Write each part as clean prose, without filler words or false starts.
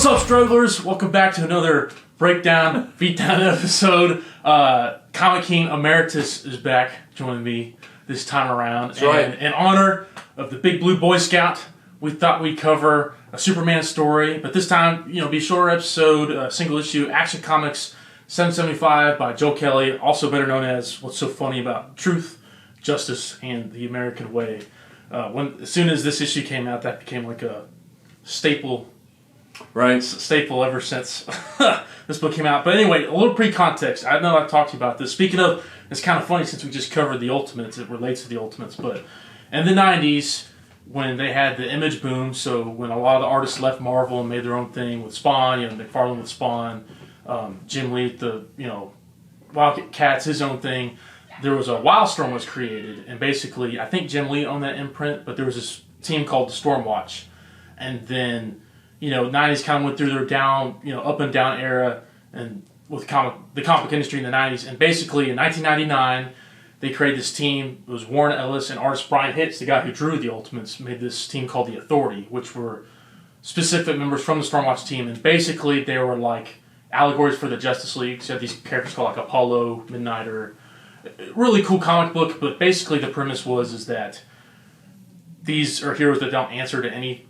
What's up, strugglers? Welcome back to another Breakdown Beatdown episode. Comic King Emeritus is back joining me this time around. That's right. In honor of the Big Blue Boy Scout, we thought we'd cover a Superman story, but this time, be a shorter episode, single issue, Action Comics 775 by Joe Kelly, also better known as What's So Funny About Truth, Justice, and the American Way. As soon as this issue came out, that became like a staple. Right. Staple ever since this book came out. But anyway, a little pre-context. I know I've talked to you about this. Speaking of, it's kind of funny since we just covered the Ultimates. It relates to the Ultimates. But in the 90s, when they had the image boom, so when a lot of the artists left Marvel and made their own thing with Spawn, McFarlane with Spawn, Jim Lee, Wildcats, his own thing, there was a Wildstorm was created. And basically, I think Jim Lee owned that imprint, but there was this team called the Stormwatch. And then 90s kind of went through their down, up and down era, and with the comic industry in the 90s. And basically, in 1999, they created this team. It was Warren Ellis and artist Brian Hitch, the guy who drew the Ultimates, made this team called the Authority, which were specific members from the Stormwatch team. And basically, they were like allegories for the Justice League. So you had these characters called like Apollo, Midnighter. Really cool comic book, but basically the premise is that these are heroes that don't answer to any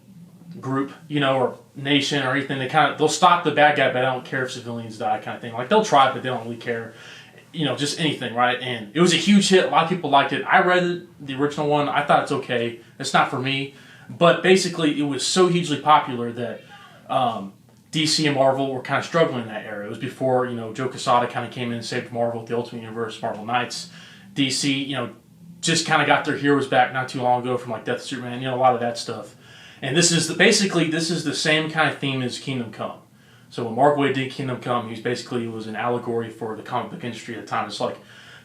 group, or nation or anything. They'll stop the bad guy, but I don't care if civilians die, kind of thing. Like they'll try, but they don't really care. Just anything, right? And it was a huge hit. A lot of people liked it. I read it, the original one. I thought it's okay. It's not for me, but basically it was so hugely popular that DC and Marvel were kind of struggling in that era. It was before Joe Quesada kind of came in and saved Marvel with the Ultimate Universe, Marvel Knights. DC, just kind of got their heroes back not too long ago from like Death of Superman. A lot of that stuff. And this is the same kind of theme as Kingdom Come. So when Mark Waid did Kingdom Come, he was an allegory for the comic book industry at the time. It's like,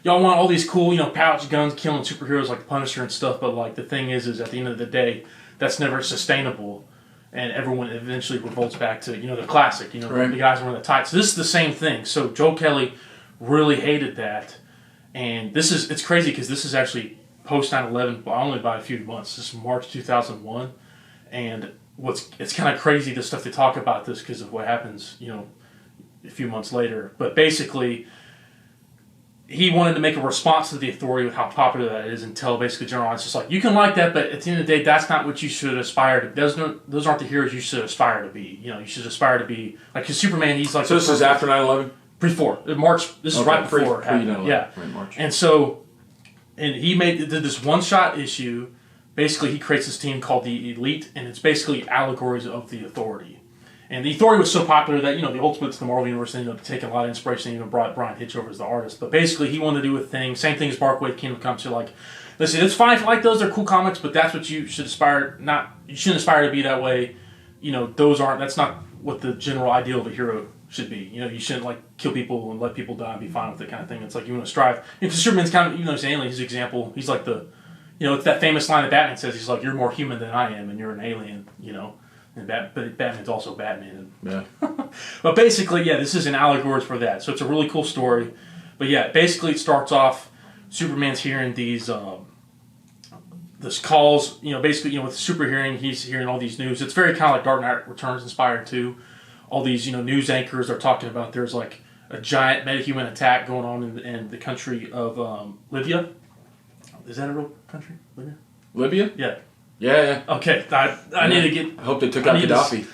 y'all want all these cool, pouch guns killing superheroes like the Punisher and stuff, but like the thing is at the end of the day, that's never sustainable, and everyone eventually revolts back to the classic, right. The guys wearing the tights. So this is the same thing. So Joe Kelly really hated that, and it's crazy because this is actually post 9/11, but only by a few months. This is March 2001. And it's kind of crazy the stuff they talk about this because of what happens, a few months later. But basically, he wanted to make a response to the Authority with how popular that is and tell basically general audience, just like, you can like that, but at the end of the day, that's not what you should aspire to. Those aren't the heroes you should aspire to be. You should aspire to be like, because Superman, he's like. So this is after 9/11? Before March. This is right before. Yeah. Right, March. And so, he did this one-shot issue. Basically, he creates this team called the Elite, and it's basically allegories of the Authority. And the Authority was so popular that, the Ultimates, the Marvel Universe, ended up taking a lot of inspiration, even brought Brian Hitch over as the artist. But basically, he wanted to do a thing, same thing as Mark Waid, Kingdom Come, so like, listen, it's fine if you like those, they're cool comics, but that's what you should aspire, you shouldn't aspire to be that way. That's not what the general ideal of a hero should be. You shouldn't like kill people and let people die and be fine with it kind of thing. It's like you want to strive. And Superman's kind of, he's an alien, his example, he's like it's that famous line that Batman says. He's like, "You're more human than I am, and you're an alien." And but Batman's also Batman. Yeah. But basically, this is an allegory for that. So it's a really cool story. But basically, it starts off. Superman's hearing these this calls. Basically, with super hearing, he's hearing all these news. It's very kind of like Dark Knight Returns inspired too. All these news anchors are talking about there's like a giant metahuman attack going on in the country of Libya. Is that a real country, Libya? Libya? Yeah. Yeah. Okay, I need to get. I hope they took out Gaddafi.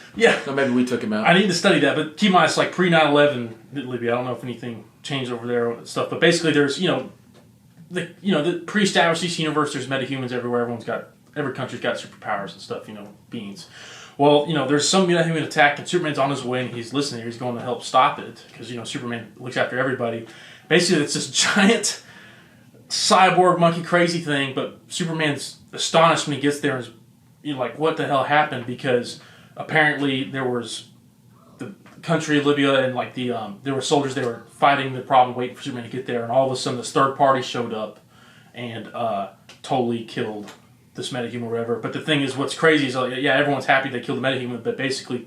So maybe we took him out. I need to study that, but keep in mind it's like pre 9/11 Libya. I don't know if anything changed over there and stuff, but basically there's the pre-established DC universe. There's metahumans everywhere. Every country's got superpowers and stuff. Beings. Well, there's some metahuman attack, and Superman's on his way, and he's listening. He's going to help stop it because Superman looks after everybody. Basically, it's this giant cyborg monkey crazy thing, but Superman's astonished when he gets there and is like, what the hell happened? Because apparently there was the country of Libya and like there were soldiers, they were fighting the problem, waiting for Superman to get there, and all of a sudden this third party showed up and totally killed this metahuman or whatever. But the thing is, what's crazy is everyone's happy they killed the metahuman, but basically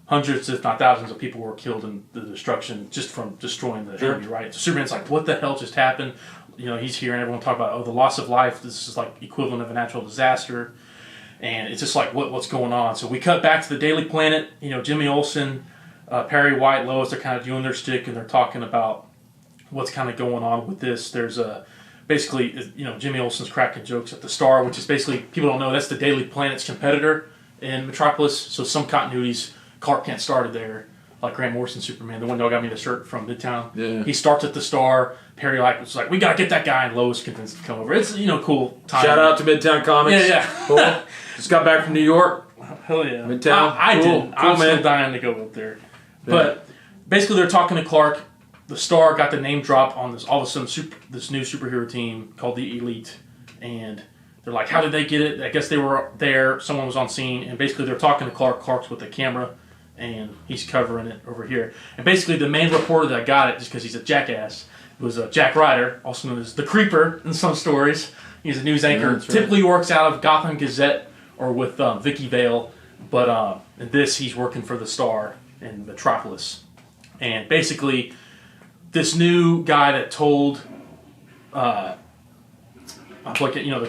hundreds, if not thousands, of people were killed in the destruction just from destroying the enemy, right? So Superman's like, what the hell just happened? He's hearing everyone talk about, the loss of life. This is like equivalent of a natural disaster. And it's just like, what's going on? So we cut back to the Daily Planet. You know, Jimmy Olsen, Perry White, Lois, they're kind of doing their shtick, and they're talking about what's kind of going on with this. There's basically, you know, Jimmy Olsen's cracking jokes at the Star, which is basically, people don't know, that's the Daily Planet's competitor in Metropolis. So some continuities, Clark Kent started there, like Grant Morrison Superman, the one that got me the shirt from Midtown. Yeah. He starts at the Star. Perry was like, we got to get that guy, and Lois convinced him to come over. It's, you know, cool time. Shout out to Midtown Comics. Yeah. Cool. Just got back from New York. Hell yeah. Midtown. I cool. didn't. Cool, I'm man. still dying to go up there. But basically, they're talking to Clark. The Star got the name drop on this, all of a sudden, this new superhero team called the Elite. And they're like, how did they get it? I guess they were there. Someone was on scene. And basically, they're talking to Clark. Clark's with the camera. And he's covering it over here. And basically, the main reporter that got it, just because he's a jackass, was Jack Ryder, also known as the Creeper in some stories. He's a news anchor. Yeah, that's right. Typically works out of Gotham Gazette or with Vicky Vale. But in this, he's working for the Star in Metropolis. And basically, this new guy that told, the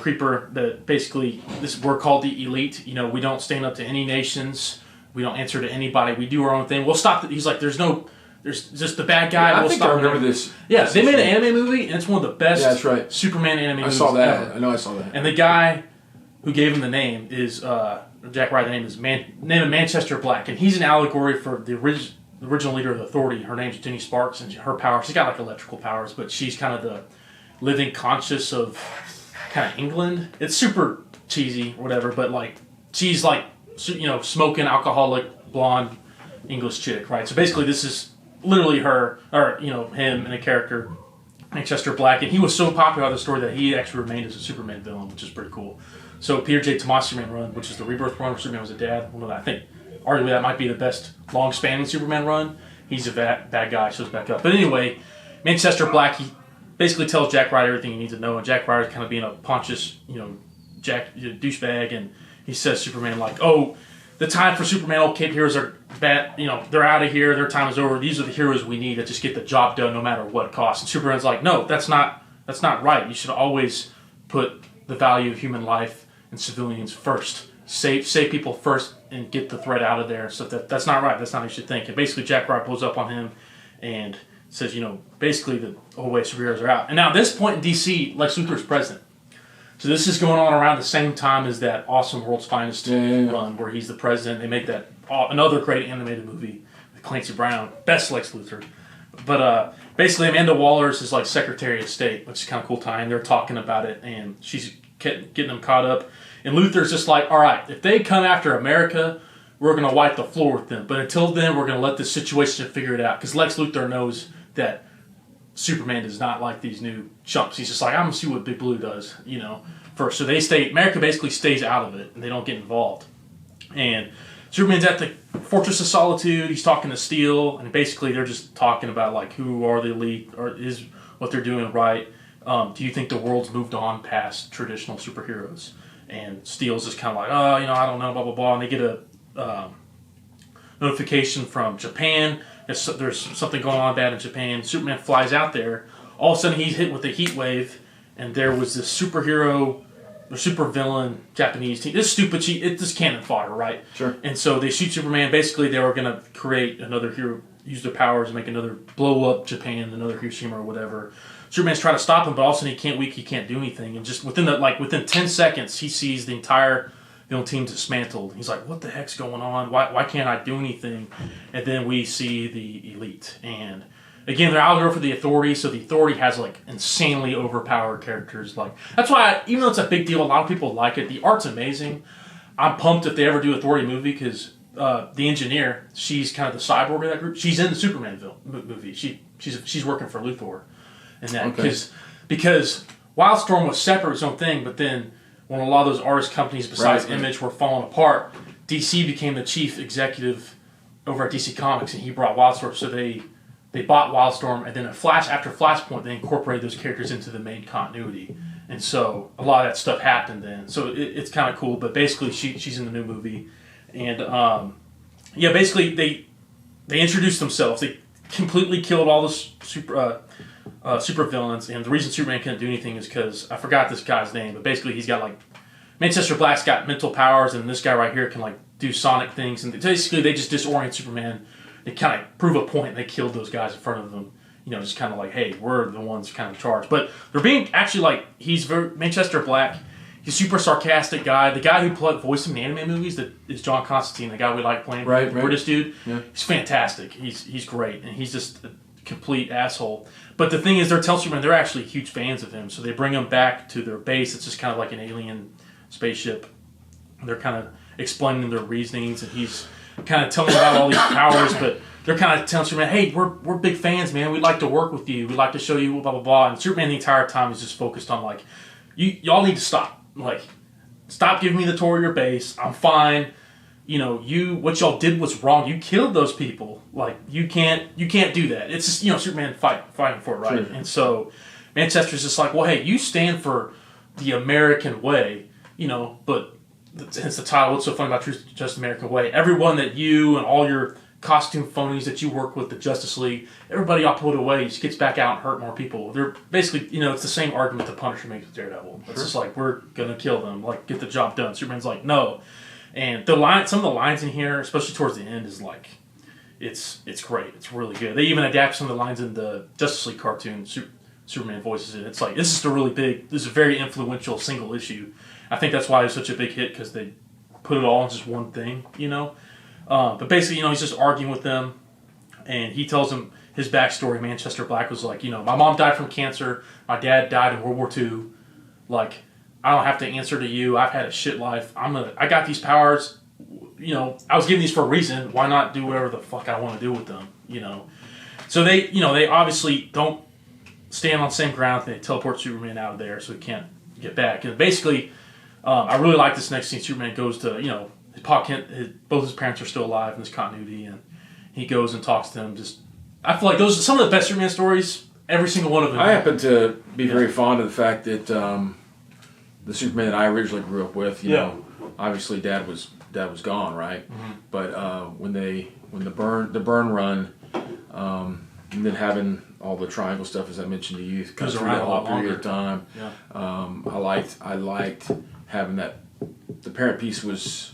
Creeper, that basically, we're called the Elite. You know, we don't stand up to any nations. We don't answer to anybody. We do our own thing. We'll stop. He's like, there's just the bad guy. Yeah, we'll I think stop I remember this. Yeah, they made an anime movie, and it's one of the best that's right. Superman anime movies I saw that. ever. I know I saw that. And the guy who gave him the name is, Jack Ryder, the name is Manchester Black, and he's an allegory for the original leader of the Authority. Her name's Jenny Sparks, and her power, she's got like electrical powers, but she's kind of the living conscious of kind of England. It's super cheesy, whatever, but like, she's like, you know, smoking, alcoholic, blonde English chick, right? So basically this is literally her, or, you know, him and a character, Manchester Black, and he was so popular with the story that he actually remained as a Superman villain, which is pretty cool. So Peter J. Tomasi Superman run, which is the rebirth run where Superman was a dad, well, I think arguably that might be the best long-spanning Superman run. He's a bad guy, shows back up. But anyway, Manchester Black, he basically tells Jack Ryder everything he needs to know, and Jack Ryder's kind of being a Pontius, you know, douchebag, and he says Superman like, oh, the time for Superman, all Cape heroes are bad, you know, they're out of here, their time is over, these are the heroes we need that just get the job done no matter what it costs. And Superman's like, no, that's not right. You should always put the value of human life and civilians first. Save people first and get the threat out of there. So that's not right. That's not how you should think. And basically Jack Ryder pulls up on him and says, you know, basically the whole way superheroes are out. And now at this point in DC, Lex Luthor's president. So this is going on around the same time as that awesome World's Finest run where he's the president. They make that another great animated movie with Clancy Brown, best Lex Luthor. But basically Amanda Waller's is like Secretary of State, which is kind of cool time. They're talking about it, and she's getting them caught up. And Luthor's just like, all right, if they come after America, we're going to wipe the floor with them. But until then, we're going to let this situation figure it out. Because Lex Luthor knows that Superman does not like these new chumps. He's just like, I'm going to see what Big Blue does, you know, first. So America basically stays out of it, and they don't get involved. And Superman's at the Fortress of Solitude. He's talking to Steel, and basically they're just talking about, like, who are the elite, or is what they're doing right. Do you think the world's moved on past traditional superheroes? And Steel's just kind of like, oh, you know, I don't know, blah, blah, blah. And they get a notification from Japan. There's something going on bad in Japan. Superman flies out there. All of a sudden, he's hit with a heat wave, and there was this superhero, or super villain Japanese team. This stupid cheat. It's just cannon fodder, right? Sure. And so they shoot Superman. Basically, they were going to create another hero, use their powers, and make another blow up Japan, another Hiroshima or whatever. Superman's trying to stop him, but all of a sudden he can't do anything. And just within 10 seconds, he sees the entire villain team dismantled. He's like, what the heck's going on? Why can't I do anything? And then we see the Elite. And again, they're out there for the Authority, so the Authority has like insanely overpowered characters. Like that's why, even though it's a big deal, a lot of people like it. The art's amazing. I'm pumped if they ever do Authority movie because the engineer, she's kind of the cyborg of that group. She's in the Superman movie. She's working for Luthor. And that because Wildstorm was separate, its own thing, but then when a lot of those artist companies besides Image were falling apart, DC became the chief executive over at DC Comics, and he brought Wildstorm. So they bought Wildstorm, and then after Flashpoint, they incorporated those characters into the main continuity, and so a lot of that stuff happened then. So it's kind of cool. But basically, she's in the new movie, and basically they introduced themselves. They completely killed all the super villains, and the reason Superman couldn't do anything is because I forgot this guy's name, but basically he's got like Manchester Black's got mental powers, and this guy right here can like do sonic things, and basically they just disorient Superman. They kind of prove a point, and they killed those guys in front of them. You know, just kind of like, hey, we're the ones kind of in charge. But they're being actually like, Manchester Black. He's a super sarcastic guy. The guy who voiced him in anime movies that is John Constantine, the guy we like playing, the British dude. Yeah. He's fantastic. He's great, and he's just a complete asshole. But the thing is, they're telling Superman they're actually huge fans of him, so they bring him back to their base. It's just kind of like an alien spaceship. They're kind of explaining their reasonings, and he's kind of telling them about all these powers, but they're kind of telling Superman, hey, we're big fans, man. We'd like to work with you. We'd like to show you blah, blah, blah. And Superman the entire time is just focused on, like, y'all need to stop. Like, stop giving me the tour of your base. I'm fine. You know, what y'all did was wrong. You killed those people. Like, you can't do that. It's just, Superman fighting for it, right? Sure. And so Manchester's just like, well, hey, you stand for the American way, but hence the title, what's so funny about Truth Just American Way. Everyone that you and all your costume phonies that you work with, the Justice League, everybody all put away, just gets back out and hurt more people. They're basically, it's the same argument the Punisher makes with Daredevil. It's just like, we're going to kill them, like, get the job done. Superman's like, no. And some of the lines in here, especially towards the end, is like, it's great. It's really good. They even adapt some of the lines in the Justice League cartoon. Superman voices it. It's like, this is a very influential single issue. I think that's why it's such a big hit, because they put it all in just one thing, But basically, he's just arguing with them, and he tells them his backstory. Manchester Black was like, my mom died from cancer, my dad died in World War II. Like, I don't have to answer to you. I've had a shit life. I got these powers. I was given these for a reason. Why not do whatever the fuck I want to do with them? So they, they obviously don't stand on the same ground. They teleport Superman out of there so he can't get back. And basically, I really like this next scene. Superman goes to, both his parents are still alive in this continuity, and he goes and talks to them. I feel like those are some of the best Superman stories. Every single one of them. I happen to be very fond of the fact that the Superman that I originally grew up with, obviously Dad was gone, right? Mm-hmm. But when the burn run, and then having all the triangle stuff, as I mentioned to you, goes around a lot period of time. Yeah. I liked having that. The parent piece was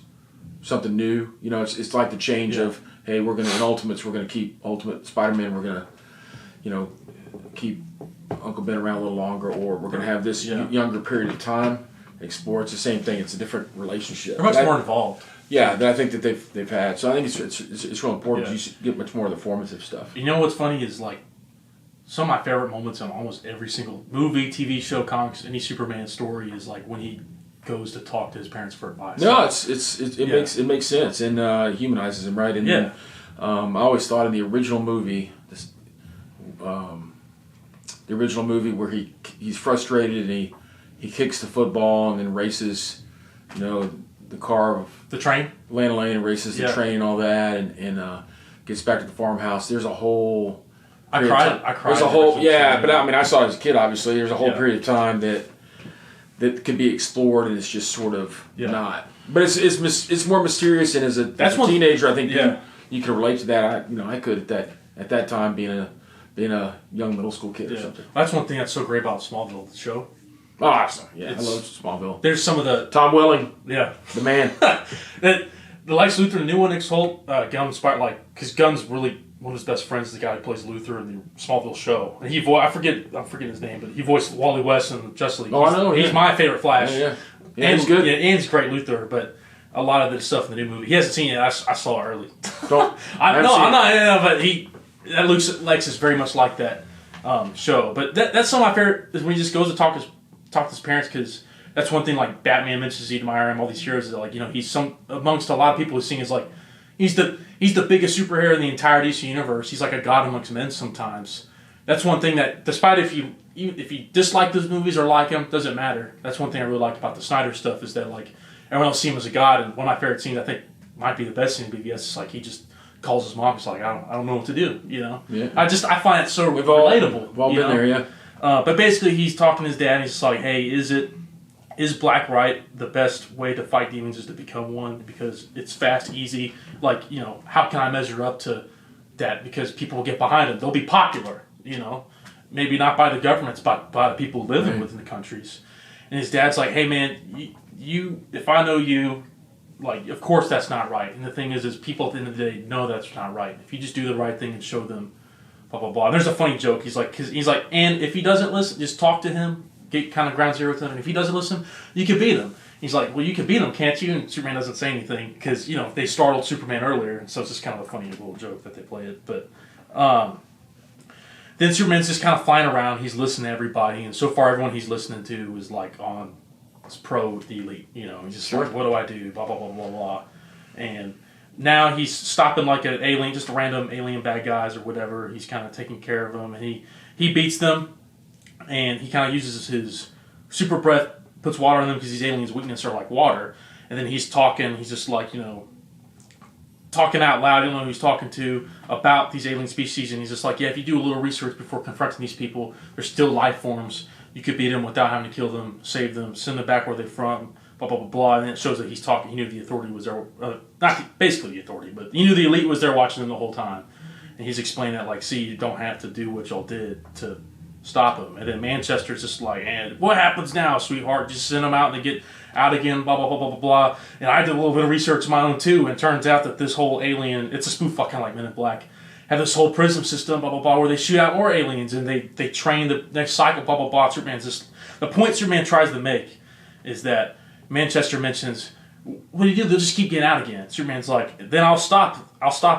something new. It's like the change of, hey, in Ultimates, we're gonna keep Ultimate Spider-Man. We're gonna, keep Uncle Ben around a little longer, or we're gonna have this younger period of time explore. It's the same thing. It's a different relationship. They're much more involved. Yeah, that I think that they've had. So I think it's real important. You get much more of the formative stuff. You know what's funny is, like, some of my favorite moments in almost every single movie, TV show, comics, any Superman story is like when he goes to talk to his parents for advice. No, it makes sense and humanizes him, right? And then, I always thought in the original movie, where he's frustrated and he kicks the football and then races, the car of the train, Lana Lane, and races the train and all that, and gets back to the farmhouse. There's a whole. I cried. There's a whole but I saw it as a kid. Obviously, there's a whole period of time that could be explored, and it's just sort of not. But it's more mysterious, and as a teenager, I think you can relate to that. I could at that time being a young middle school kid or something. That's one thing that's so great about Smallville, the show. Oh, awesome! Yeah, I love Smallville. There's some of the Tom Welling, the man. The Lex Luthor, the new one, Nick Holt, Gunn inspired, like, because Gunn's really one of his best friends is the guy who plays Luthor in the Smallville show, and I'm forgetting his name, but he voiced Wally West in Justice League. I know. He's my favorite Flash. Yeah, and he's good. Yeah, and he's great Luthor, but a lot of the stuff in the new movie, he hasn't seen it. I saw it early. I'm not. But Lex is very much like that show. But that's some of my favorite is when he just goes to talk to his parents, because that's one thing, like, Batman mentions Zed Meyer and all these heroes that, like, he's amongst a lot of people who sing is like he's the biggest superhero in the entire DC universe. He's like a god amongst men sometimes. That's one thing that, despite if you dislike those movies or like them, doesn't matter. That's one thing I really like about the Snyder stuff, is that, like, everyone else sees him as a god, and one of my favorite scenes, I think, might be the best scene in BVS, is like he just calls his mom. It's like, I don't know what to do. Yeah. I find it so relatable. We've all been there, yeah. But basically, he's talking to his dad, and he's just like, hey, is black right? The best way to fight demons is to become one, because it's fast, easy. Like, how can I measure up to that? Because people will get behind him. They'll be popular, Maybe not by the governments, but by the people living within the countries. And his dad's like, hey, man, if I know you, like, of course that's not right. And the thing is people at the end of the day know that's not right. If you just do the right thing and show them, blah, blah, blah. And there's a funny joke. He's like, and if he doesn't listen, just talk to him, get kind of ground zero with him. And if he doesn't listen, you can beat him. He's like, well, you can beat him, can't you? And Superman doesn't say anything because, they startled Superman earlier. And so it's just kind of a funny little joke that they play it. But then Superman's just kind of flying around. He's listening to everybody. And so far, everyone he's listening to is like on pro the elite, he's just like, what do I do, blah, blah, blah, blah, blah. And now he's stopping like an alien, just random alien bad guys or whatever. He's kind of taking care of them, and he beats them, and he kind of uses his super breath, puts water on them because these aliens' weakness are like water. And then he's talking, he's just like, talking out loud, who he's talking to about these alien species, and he's just like, yeah, if you do a little research before confronting these people, they're still life forms. You could beat them without having to kill them, save them, send them back where they're from, blah, blah, blah, blah. And then it shows that he's talking. He knew the authority was there. Basically the authority, but he knew the elite was there watching them the whole time. And he's explaining that, like, see, you don't have to do what y'all did to stop them. And then Manchester's just like, and what happens now, sweetheart? Just send them out and they get out again, blah, blah, blah, blah, blah, blah. And I did a little bit of research of my own, too. And it turns out that this whole alien, it's a spoof fucking like Men in Black, have this whole prism system, blah, blah, blah, where they shoot out more aliens and they train the next cycle, blah, blah, blah. Superman's just... The point Superman tries to make is that Manchester mentions, what do you do? They'll just keep getting out again. Superman's like, then I'll stop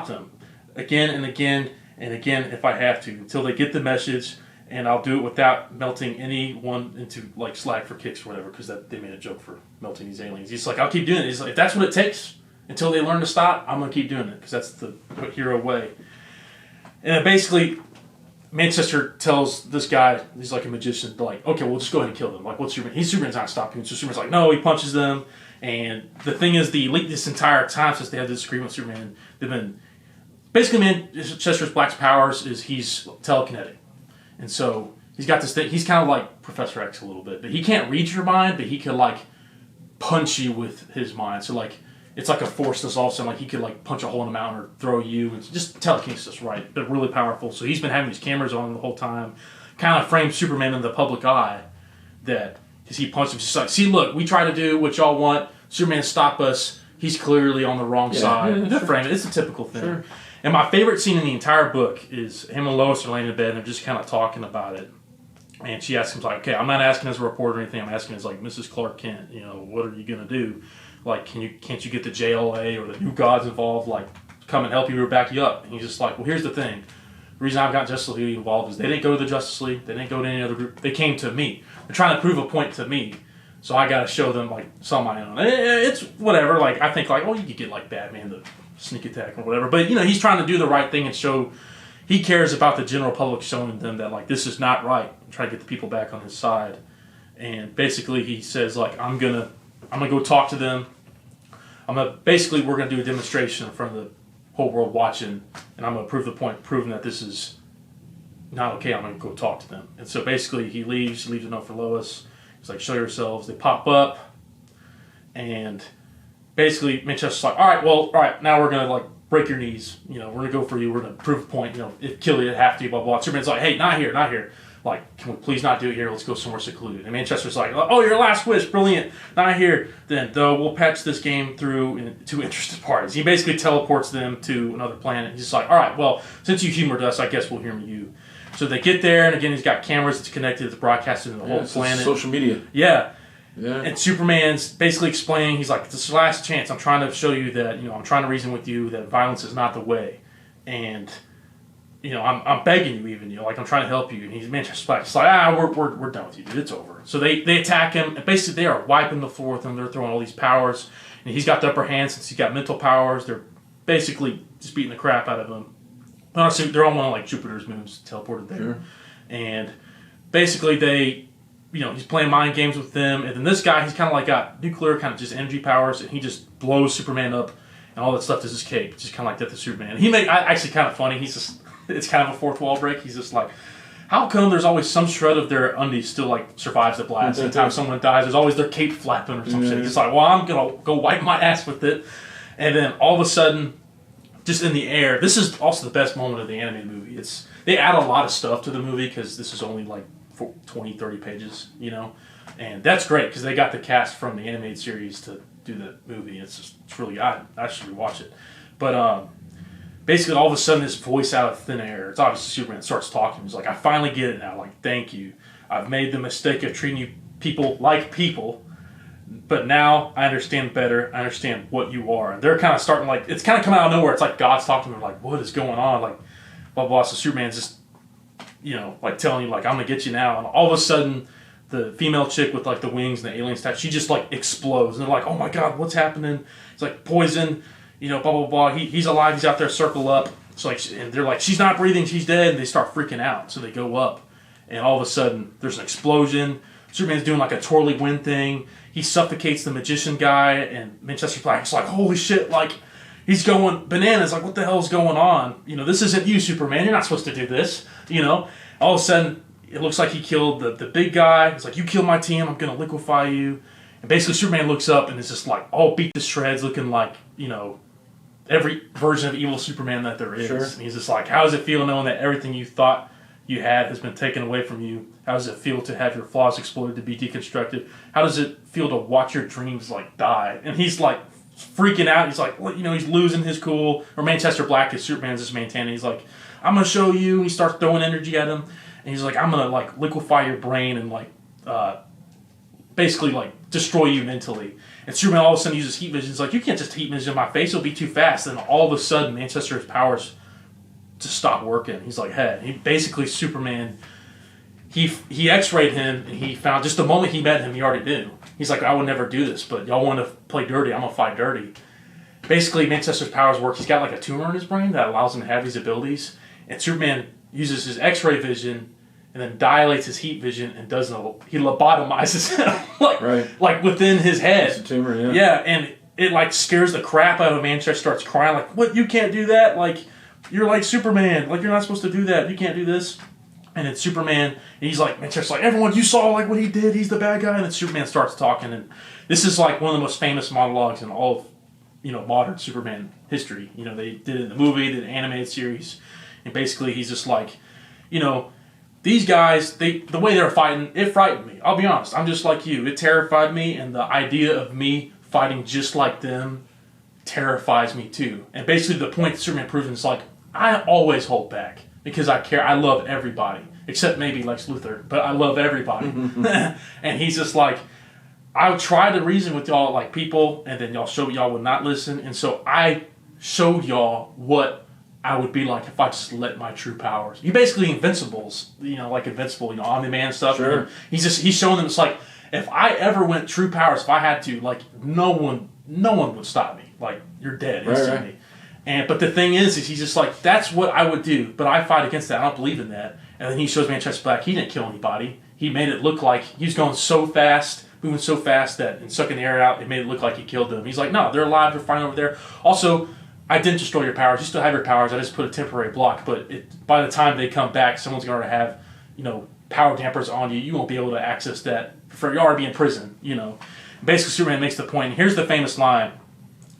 them again and again and again if I have to until they get the message, and I'll do it without melting anyone into like slag for kicks or whatever, because they made a joke for melting these aliens. He's like, I'll keep doing it. He's like, if that's what it takes until they learn to stop, I'm going to keep doing it because that's the hero way. And then basically, Manchester tells this guy, he's like a magician, like, okay, we'll just go ahead and kill them. Like, what's Superman? Superman's not stopping him. So Superman's like, no, he punches them. And the thing is, the elite this entire time since they had this disagreement with Superman, they've been... Basically, Manchester's Black's powers is he's telekinetic. And so he's got this thing, he's kind of like Professor X a little bit. But he can't read your mind, but he could, like, punch you with his mind. So, like, it's like a force that's all of a sudden, like, he could, like, punch a hole in a mountain or throw you. It's just telekinesis, right? But really powerful. So he's been having these cameras on the whole time, kind of frames Superman in the public eye, that, because he punched him, just like, see, look, we try to do what y'all want. Superman stop us. He's clearly on the wrong side. Sure. Frame it. It's a typical thing. Sure. And my favorite scene in the entire book is him and Lois are laying in bed, and they're just kind of talking about it. And she asks him, like, okay, I'm not asking as a reporter or anything. I'm asking as, like, Mrs. Clark Kent, what are you going to do? Like, can't you get the JLA or the New Gods involved, like, come and help you or back you up? And he's just like, well, here's the thing. The reason I've got Justice League involved is they didn't go to the Justice League. They didn't go to any other group. They came to me. They're trying to prove a point to me. So I got to show them, like, some of my own. It's whatever. Like, I think, like, oh, you could get, like, Batman to sneak attack or whatever. But, he's trying to do the right thing and show... He cares about the general public, showing them that, like, this is not right. Try to get the people back on his side. And basically he says, like, I'm gonna go talk to them. Basically we're gonna do a demonstration in front of the whole world watching, and I'm gonna prove the point, proving that this is not okay. I'm gonna go talk to them. And so basically he leaves a note for Lois. He's like, show yourselves. They pop up, and basically Manchester's like, all right, now we're gonna, like, break your knees. We're gonna go for you. We're gonna prove a point. If kill you, have to. Blah blah. Superman's like, hey, not here. Like, can we please not do it here? Let's go somewhere secluded. And Manchester's like, oh, your last wish, brilliant. Not here. Then, though, we'll patch this game through to interested parties. He basically teleports them to another planet. He's just like, all right, well, since you humored us, I guess we'll humor you. So they get there, and again, he's got cameras that's connected to broadcasting the whole planet. Social media. Yeah. Yeah. And Superman's basically explaining, he's like, this is the last chance. I'm trying to show you that, I'm trying to reason with you that violence is not the way. And, I'm begging you even, like, I'm trying to help you. And he's like, we're done with you, dude. It's over. So they attack him. And basically, they are wiping the floor with him. They're throwing all these powers. And he's got the upper hand since he's got mental powers. They're basically just beating the crap out of him. Honestly, they're on one of, like, Jupiter's moons teleported there. Sure. And basically, he's playing mind games with them. And then this guy, he's kind of like got nuclear kind of just energy powers. And he just blows Superman up. And all that stuff is escape. Just kind of like Death of Superman. Actually kind of funny. He's just... It's kind of a fourth wall break. He's just like, how come there's always some shred of their undies still, like, survives the blast? Every time someone dies, there's always their cape flapping or some shit. He's just like, well, I'm going to go wipe my ass with it. And then all of a sudden, just in the air, this is also the best moment of the animated movie. They add a lot of stuff to the movie because this is only like 20, 30 pages, And that's great because they got the cast from the animated series to do the movie. It's really, I should rewatch it. But basically, all of a sudden, this voice out of thin air, it's obviously Superman, starts talking. He's like, I finally get it now. Like, thank you. I've made the mistake of treating you people like people, but now I understand better. I understand what you are. And they're kind of starting, like, it's kind of coming out of nowhere. It's like God's talking to them, like, what is going on? Like, blah, blah. So Superman's just, like, telling you, like, I'm going to get you now. And all of a sudden, the female chick with, like, the wings and the alien stuff, she just, like, explodes. And they're like, oh, my God, what's happening? It's like poison, blah, blah, blah. He's alive. He's out there, circle up. So, like, and they're like, she's not breathing. She's dead. And they start freaking out. So they go up. And all of a sudden, there's an explosion. Superman's doing, like, a twirly wind thing. He suffocates the magician guy. And Manchester Black's like, holy shit, like, he's going bananas. Like, what the hell's going on? This isn't you, Superman. You're not supposed to do this. All of a sudden, it looks like he killed the big guy. He's like, you killed my team. I'm going to liquefy you. And basically, Superman looks up and is just, like, all beat to shreds, looking like, every version of evil Superman that there is. Sure. And he's just like, how does it feel knowing that everything you thought you had has been taken away from you? How does it feel to have your flaws exploited, to be deconstructed? How does it feel to watch your dreams, like, die? And he's, like, freaking out. He's like, well, he's losing his cool. Or Manchester Black is Superman's just maintaining. He's like, I'm going to show you. And he starts throwing energy at him. And he's like, I'm going to, like, liquefy your brain and, like, basically, like, destroy you mentally. And Superman all of a sudden uses heat vision. He's like, you can't just heat vision my face. It'll be too fast. And all of a sudden, Manchester's powers just stop working. He's like, hey. He basically, Superman, he x-rayed him, and he found, just the moment he met him, he already knew. He's like, I would never do this, but y'all want to play dirty. I'm going to fight dirty. Basically, Manchester's powers work. He's got, like, a tumor in his brain that allows him to have these abilities. And Superman uses his x-ray vision and then dilates his heat vision and he lobotomizes him, like within his head. It's a tumor, yeah. Yeah, and it, like, scares the crap out of him. Manchester starts crying, like, what, you can't do that? Like, you're like Superman. Like, you're not supposed to do that. You can't do this. And then Superman, and he's like, Manchester's like, everyone, you saw, like, what he did. He's the bad guy. And then Superman starts talking, and this is, like, one of the most famous monologues in all of, modern Superman history. They did it in the movie, the animated series, and basically he's just like, these guys, the way they're fighting, it frightened me. I'll be honest. I'm just like you. It terrified me, and the idea of me fighting just like them terrifies me too. And basically the point that Superman proves is, like, I always hold back because I care. I love everybody, except maybe Lex Luthor, but I love everybody. And he's just like, I tried to reason with y'all like people, and then y'all would not listen. And so I showed y'all what I would be like if I just let my true powers. You basically Invincibles, like Invincible, Omni-Man stuff. Sure. He's showing them, it's like, if I ever went true powers, if I had to, like, no one would stop me. Like, you're dead instantly. Right. But the thing is he's just like, that's what I would do, but I fight against that. I don't believe in that. And then he shows Manchester Black, he didn't kill anybody. He made it look like he was going so fast, moving so fast that, and sucking the air out, it made it look like he killed them. He's like, no, they're alive, they're fine over there. Also, I didn't destroy your powers. You still have your powers. I just put a temporary block. But by the time they come back, someone's going to have, power dampers on you. You won't be able to access that. You already be in prison, Basically, Superman makes the point. Here's the famous line.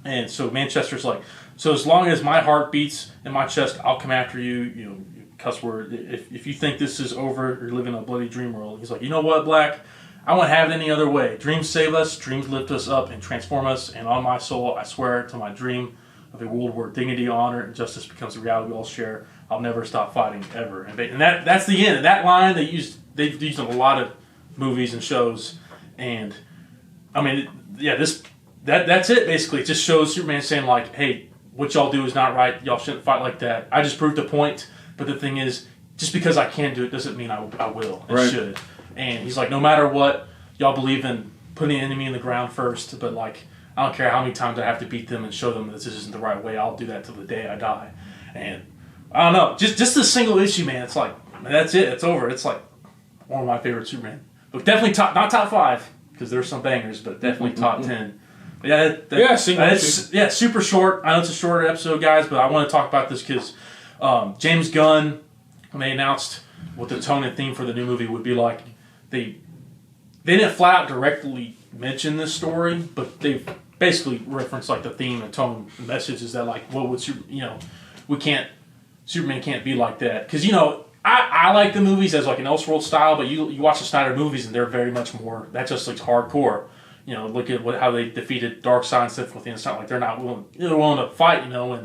And so Manchester's like, so as long as my heart beats in my chest, I'll come after you. Cuss word. If you think this is over, you're living a bloody dream world. He's like, you know what, Black? I won't have it any other way. Dreams save us. Dreams lift us up and transform us. And on my soul, I swear to my dream of a world where dignity, honor, and justice becomes a reality we all share. I'll never stop fighting ever. And that's the end. And that line they've used in a lot of movies and shows. And I mean, that's it basically. It just shows Superman saying, like, hey, what y'all do is not right. Y'all shouldn't fight like that. I just proved the point. But the thing is, just because I can do it doesn't mean I will and should. And he's like, no matter what, y'all believe in putting the enemy in the ground first, but, like, I don't care how many times I have to beat them and show them that this isn't the right way. I'll do that till the day I die. And I don't know, just this single issue, man. It's like, that's it. It's over. It's like one of my favorite Superman. But definitely not top 5 because there's some bangers, but definitely top 10. But yeah, super short. I know it's a shorter episode, guys, but I want to talk about this because James Gunn, when they announced what the tone and theme for the new movie would be like, they didn't flat out directly mention this story, but they basically referenced, like, the theme and tone and message is that, like, well, Superman can't be like that. Because, I like the movies as like an Elseworld style, but you watch the Snyder movies and they're very much more, that just looks hardcore. You know, look at how they defeated Darkseid and stuff with the instant. Like they're willing to fight, you know. And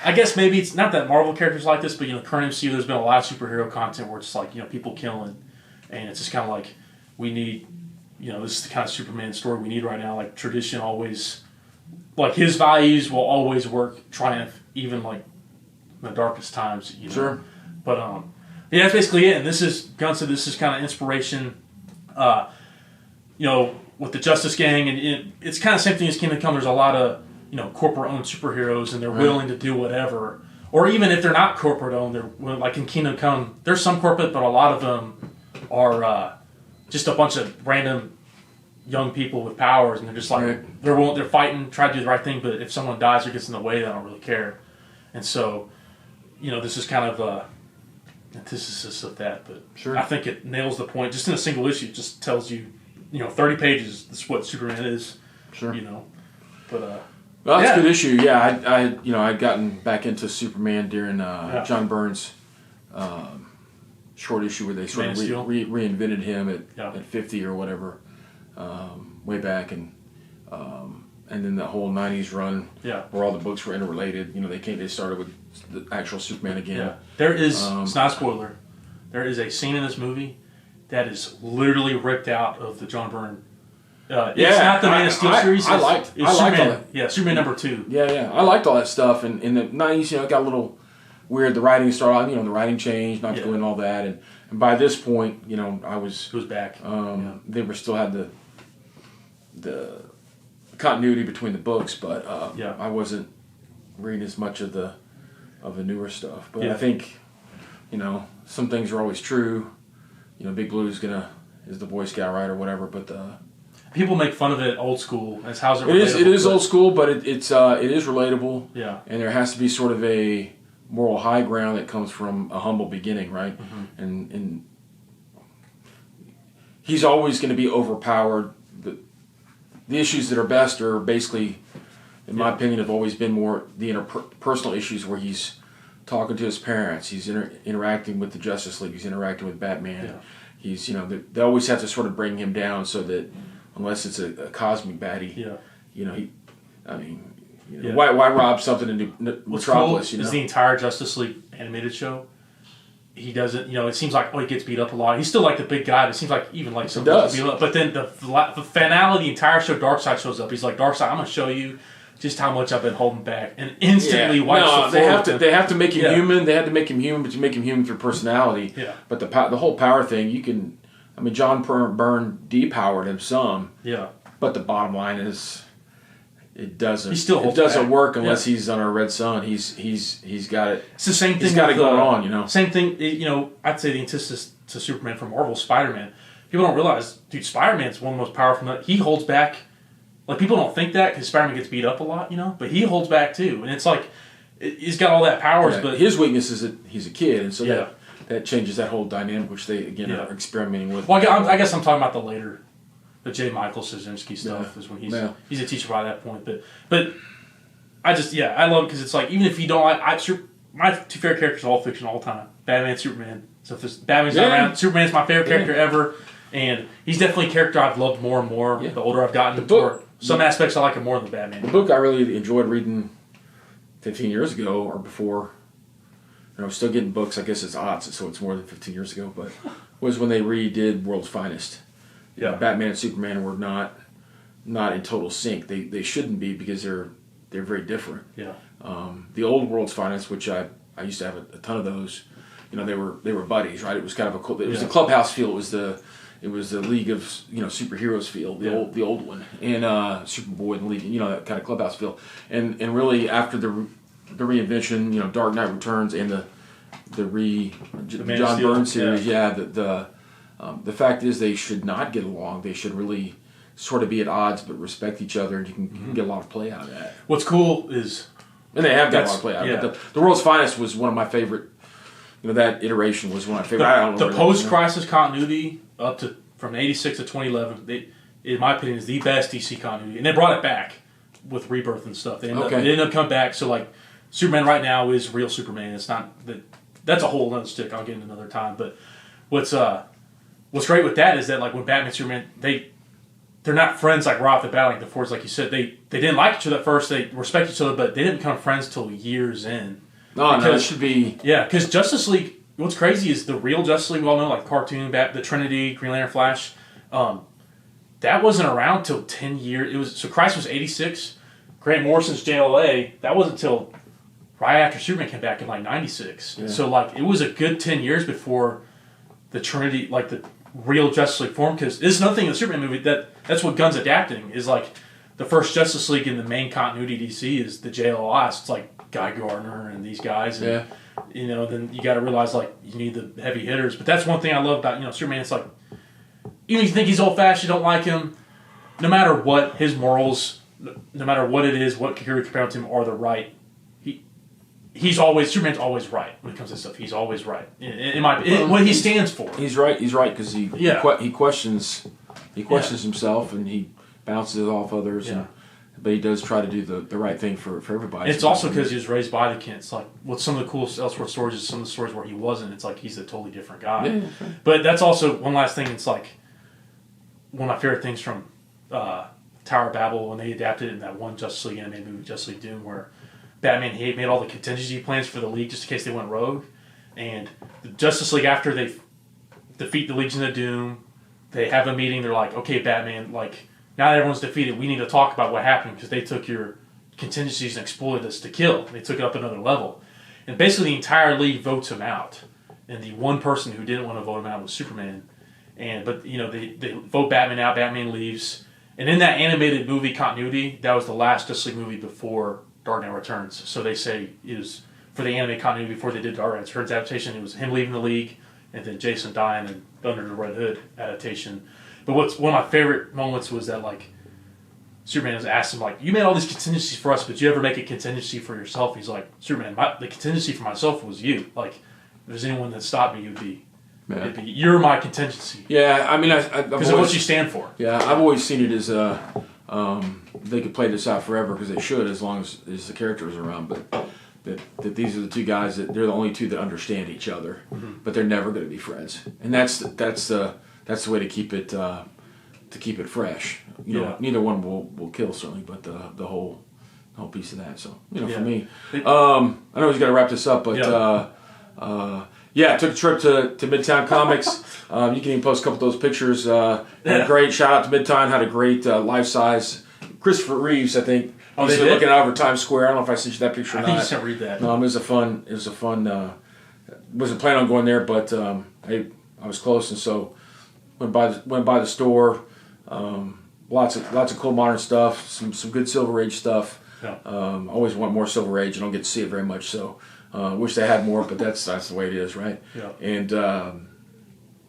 I guess maybe it's not that Marvel characters like this, but you know, current MCU, there's been a lot of superhero content where it's like, you know, people killing, and it's just kind of like we need, you know, this is the kind of Superman story we need right now. Like tradition always, like his values will always work, triumph, even like in the darkest times. You know? Sure. But yeah, that's basically it. And this is Gunn said this is kind of inspiration. You know, with the Justice Gang, and it's kind of the same thing as Kingdom Come. There's a lot of, you know, corporate-owned superheroes, and they're willing to do whatever. Or even if they're not corporate-owned, they're like in Kingdom Come. There's some corporate, but a lot of them are just a bunch of random young people with powers, and they're just like they're fighting, trying to do the right thing. But if someone dies or gets in the way, they don't really care. And so, you know, this is kind of antithesis of that. But I think it nails the point. Just in a single issue, it just tells you. You know, 30 pages. That's what Superman is. Sure. You know, but well, that's a good issue. Yeah, I'd gotten back into Superman during John Byrne's short issue where they sort of reinvented him at 50 or whatever, way back, and then the whole '90s run, where all the books were interrelated. You know, they started with the actual Superman again. Yeah. There is. It's not a spoiler. There is a scene in this movie that is literally ripped out of the John Byrne. It's not the Man of Steel series. I liked all that. Yeah, Superman #2. Yeah. I liked all that stuff. And in the 90s, you know, it got a little weird. The writing started, you know, the writing changed, not to go into all that. And by this point, you know, It was back. They were still had the continuity between the books, but I wasn't reading as much of the newer stuff. But I think, you know, some things are always true. You know, Big Blue is the Boy Scout, right, or whatever. But people make fun of it old school. How's it? It is old school, but it is relatable. Yeah. And there has to be sort of a moral high ground that comes from a humble beginning, right? Mm-hmm. And he's always going to be overpowered. The issues that are best are basically, in my opinion, have always been more the interpersonal issues where he's talking to his parents, he's interacting with the Justice League, he's interacting with Batman. Yeah. He's, you know, they always have to sort of bring him down so that unless it's a cosmic baddie, you know, why rob something in Metropolis? Cool is the entire Justice League animated show. He doesn't, you know, it seems like he gets beat up a lot. He's still like the big guy. But it seems like even like some beat up. But then the finale, the entire show, Darkseid shows up. He's like, Darkseid, I'm gonna show you just how much I've been holding back, and instantly wipes the floor. They have to make him human. They had to make him human, but you make him human through personality. Yeah. But the whole power thing, John Byrne depowered him some. Yeah. But the bottom line is, it doesn't. It doesn't work unless he's on a Red Sun. He's got it. It's the same thing. He's got it going on, you know. Same thing. You know, I'd say the antithesis to Superman from Marvel, Spider-Man. People don't realize, dude, Spider-Man's one of the most powerful. He holds back. Like, people don't think that because Spider-Man gets beat up a lot, you know? But he holds back, too. And it's like, he's got all that powers, but... His weakness is that he's a kid, and so that changes that whole dynamic, which they, again, are experimenting with. Well, I guess I'm talking about the J. Michael Straczynski stuff is when he's a teacher by that point. But I just, I love it because it's like, even if you don't like... my two favorite characters are all fiction all the time. Batman, Superman. So if Batman's not around, Superman's my favorite character ever. And he's definitely a character I've loved more and more the older I've gotten. Some aspects I like him more than Batman. The book I really enjoyed reading 15 years ago or before, and I was still getting books, I guess it's odds, so it's more than 15 years ago, but was when they redid World's Finest. Yeah. Batman and Superman were not in total sync. They shouldn't be because they're very different. Yeah. The old World's Finest, which I used to have a ton of those, you know, they were buddies, right? It was kind of it was the clubhouse feel. It was the League of, you know, Superheroes feel, the old one, and Superboy and League, you know, that kind of clubhouse feel, and really after the reinvention, you know, Dark Knight Returns and the John Byrne series, the fact is they should not get along. They should really sort of be at odds but respect each other, and you can get a lot of play out of that. What's cool is, and they have got a lot of play out of it. The World's Finest was one of my favorite. You know, that iteration was one of my favorite. The post-crisis continuity up to from '86 to 2011, in my opinion, is the best DC continuity, and they brought it back with Rebirth and stuff. They ended up coming back. So like, Superman right now is real Superman. It's not that's a whole other stick. I'll get into another time. But what's great with that is that like when Batman and Superman, they're not friends like right off the bat, like the Fords, like you said. They didn't like each other at first. They respect each other, but they didn't become friends till years in. No, it should be. Yeah, because Justice League. What's crazy is the real Justice League, we all know, like cartoon, the Trinity, Green Lantern, Flash. That wasn't around till 10 years. So Christ was 86. Grant Morrison's JLA. That wasn't till right after Superman came back in like 96. Yeah. So like it was a good 10 years before the Trinity, like the real Justice League formed. Because this is another thing in the Superman movie that's what Gunn's adapting is like the first Justice League in the main continuity DC is the JLOS. It's like Guy Gardner and these guys. And, you know, then you got to realize like you need the heavy hitters. But that's one thing I love about Superman. It's like even if you think he's old fashioned, you don't like him. No matter what his morals, no matter what it is, what you're comparing to him are the right. Superman's always right when it comes to stuff. He's always right. What he stands for. He's right because he questions himself and he bounces it off others. Yeah. But he does try to do the right thing for everybody. It's also because he was raised by the Kents. Like, with some of the cool Elseworld stories is some of the stories where he wasn't. It's like he's a totally different guy. Yeah, okay. But that's also one last thing. It's like one of my favorite things from Tower of Babel when they adapted it in that one Justice League animated movie, Justice League Doom, where Batman made all the contingency plans for the League just in case they went rogue. And the Justice League, after they defeat the Legion of Doom, they have a meeting. They're like, okay, Batman, like, now that everyone's defeated, we need to talk about what happened because they took your contingencies and exploited us to kill. They took it up another level. And basically the entire League votes him out. And the one person who didn't want to vote him out was Superman. But they vote Batman out, Batman leaves. And in that animated movie continuity, that was the last Justice League movie before Dark Knight Returns. So they say it was, for the animated continuity before they did Dark Knight Returns adaptation, it was him leaving the League and then Jason dying and Under the Red Hood adaptation. But one of my favorite moments was that, like, Superman was asked him, like, you made all these contingencies for us, but you ever make a contingency for yourself? He's like, Superman, the contingency for myself was you. Like, if there's anyone that stopped me, it'd be you're my contingency. Yeah, I mean, because of what you stand for. Yeah, I've always seen it as they could play this out forever because they should, as long as the characters are around. But that these are the two guys that they're the only two that understand each other, but they're never going to be friends, and that's the way to keep it fresh. You know, neither one will kill certainly, but the whole piece of that. So for me, I know he's got to wrap this up, but I took a trip to Midtown Comics. You can even post a couple of those pictures. Had a great shout out to Midtown. Had a great life size Christopher Reeves, I think. He's looking out over Times Square. I don't know if I sent you that picture or not. I think you sent read that. No, it was a fun. Wasn't planning on going there, but I was close, and so went by the store. Lots of cool modern stuff. Some good Silver Age stuff. Yeah. Always want more Silver Age. I don't get to see it very much, so wish they had more. But that's the way it is, right? Yeah. And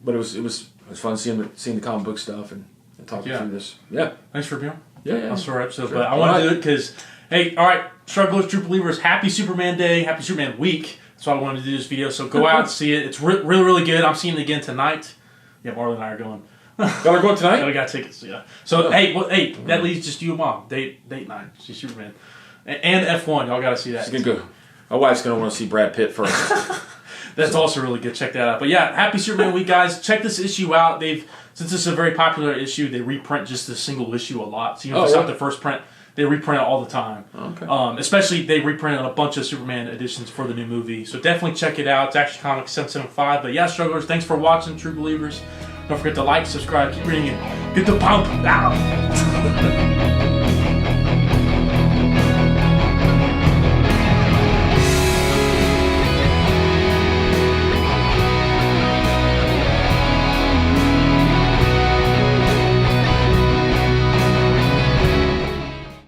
but it was fun seeing the comic book stuff and talking through this. Yeah. Thanks for being on. Yeah. I'll start episode, sure. But I want to do it because, hey, all right, strugglers, true believers, happy Superman Day, happy Superman Week. So I wanted to do this video. So go out and see it. It's really, really good. I'm seeing it again tonight. Yeah, Marlon and I are going. Y'all are going tonight? Yeah, we got tickets. Yeah. So hey, that leaves just you and Mom. Date night. See Superman and F1. Y'all got to see that. It's gonna go. My wife's gonna want to see Brad Pitt first. That's also really good. Check that out. But yeah, happy Superman Week, guys. Check this issue out. Since it's a very popular issue, they reprint just a single issue a lot. So if it's not the first print, they reprint it all the time. Okay. Especially they reprinted a bunch of Superman editions for the new movie. So definitely check it out. It's Action Comics 775. But yeah, strugglers, thanks for watching, true believers. Don't forget to like, subscribe, keep reading it. Get the pump out.